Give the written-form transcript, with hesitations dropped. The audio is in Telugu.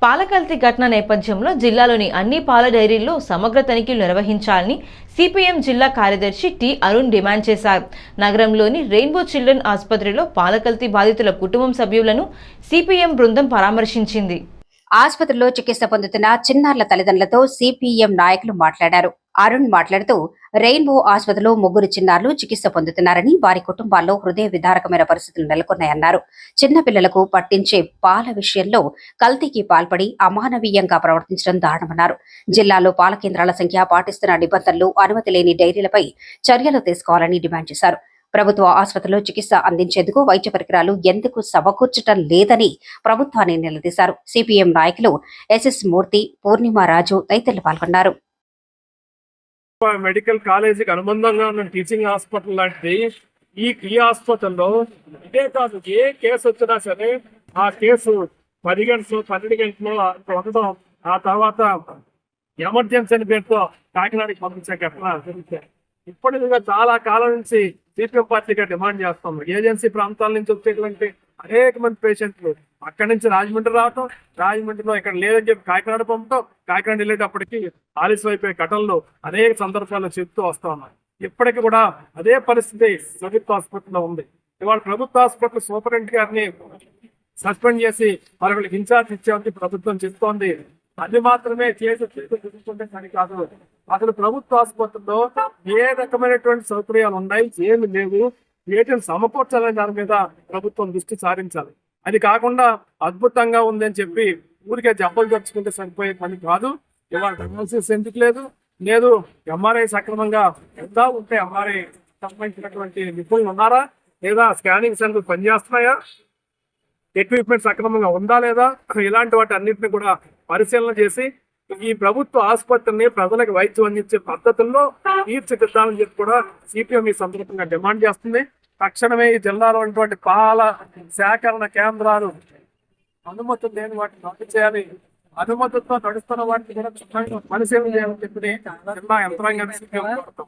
పాల కల్తీ ఘటన నేపథ్యంలో జిల్లాలోని అన్ని పాల డైరీల్లో సమగ్ర తనిఖీలు నిర్వహించాలని సిపిఎం జిల్లా కార్యదర్శి టి అరుణ్ డిమాండ్ చేశారు. నగరంలోని రెయిన్బో చిల్డ్రన్ ఆసుపత్రిలో పాల కల్తీ బాధితుల కుటుంబం సభ్యులను సిపిఎం బృందం పరామర్శించింది. ఆసుపత్రిలో చికిత్స పొందుతున్న చిన్నారుల తల్లిదండ్రులతో సిపిఎం నాయకులు మాట్లాడారు. అరుణ్ మాట్లాడుతూ రెయిన్బో ఆసుపత్రిలో 3 చిన్నారులు చికిత్స పొందుతున్నారని, వారి కుటుంబాల్లో హృదయ విదారకమైన పరిస్థితులు నెలకొన్నాయన్నారు. చిన్నపిల్లలకు పట్టించే పాల విషయంలో కల్తీకి పాల్పడి అమానవీయంగా ప్రవర్తించడం దారుణమన్నారు. జిల్లాలో పాల కేంద్రాల సంఖ్య, పాటిస్తున్న నిబంధనలు, అనుమతి లేని డైరీలపై చర్యలు తీసుకోవాలని డిమాండ్ చేశారు. ప్రభుత్వ ఆసుపత్రిలో చికిత్స అందించేందుకు వైద్య పరికరాలు ఎందుకు సమకూర్చడం లేదని ప్రభుత్వాన్ని నిలదీశారు. సిపిఎం నాయకులు ఎస్ఎస్ మూర్తి, పూర్ణిమ రాజు తదితరులు పాల్గొన్నారు. మెడికల్ కాలేజీకి అనుబంధంగా ఉన్న టీచింగ్ హాస్పిటల్ లాంటిది ఈ హాస్పిటల్లో ఇదే కాదు, ఏ కేసు వచ్చినా సరే ఆ కేసు 10 గంటలు 12 గంటలు ఉండడం, ఆ తర్వాత ఎమర్జెన్సీ అని పేరుతో కాకినాడకి పంపించే ఘటన జరుగుతాయి. ఇప్పటిగా చాలా కాలం నుంచి సిపిఎం పార్టీగా డిమాండ్ చేస్తాం. ఏజెన్సీ ప్రాంతాల నుంచి వచ్చేటువంటి అనేక మంది పేషెంట్లు అక్కడి నుంచి రాజమండ్రి రావటం, రాజమండ్రిలో ఇక్కడ లేదని చెప్పి కాకినాడ పంపటం, కాకినాడ వెళ్ళేటప్పటికి ఆలస్యం అయిపోయే ఘటనలు అనేక సందర్భాల్లో చెప్తూ వస్తా ఉన్నాయి. ఇప్పటికి కూడా అదే పరిస్థితి ప్రభుత్వ ఆసుపత్రిలో ఉంది. ఇవాళ ప్రభుత్వ ఆసుపత్రి సూపరింటెండెంట్ గారిని సస్పెండ్ చేసి మరొకరికి ఇన్ఛార్జ్ ఇచ్చేది ప్రభుత్వం చెప్తోంది. అది మాత్రమే చేసి చూసుకుంటే కానీ కాదు. అసలు ప్రభుత్వ ఆసుపత్రిలో ఏ రకమైనటువంటి సౌకర్యాలు ఉన్నాయి, ఏమి లేవు, వీటిని సమకూర్చాలనే దాని మీద ప్రభుత్వం దృష్టి సారించాలి. అది కాకుండా అద్భుతంగా ఉందని చెప్పి ఊరికే జబ్బలు తెచ్చుకుంటే సరిపోయే పని కాదు. ఇవాళ డయాలసిస్ ఎందుకు లేదు ఎంఆర్ఐ సక్రమంగా ఎంత ఉంటే ఎంఆర్ఐ సంబంధించినటువంటి నిపుణులు ఉన్నారా లేదా, స్కానింగ్ సెంటర్ పనిచేస్తున్నాయా, ఎక్విప్మెంట్ సక్రమంగా ఉందా లేదా, ఇలాంటి వాటి అన్నింటినీ కూడా పరిశీలన చేసి ఈ ప్రభుత్వ ఆసుపత్రిని ప్రజలకు వైద్యం అందించే పద్ధతుల్లో తీర్చిదిద్దాలని చెప్పి కూడా సిపిఎం ఈ సందర్భంగా డిమాండ్ చేస్తుంది. తక్షణమే ఈ జిల్లాలో ఉన్నటువంటి పాల సేకరణ కేంద్రాలు అనుమతులు లేని వాటిని రద్దు చేయాలి. అనుమతులతో నడుస్తున్న వాటిని కూడా పరిశీలన చేయాలని చెప్పి జిల్లా యంత్రాంగాన్ని సిపిఎం కోరుతాం.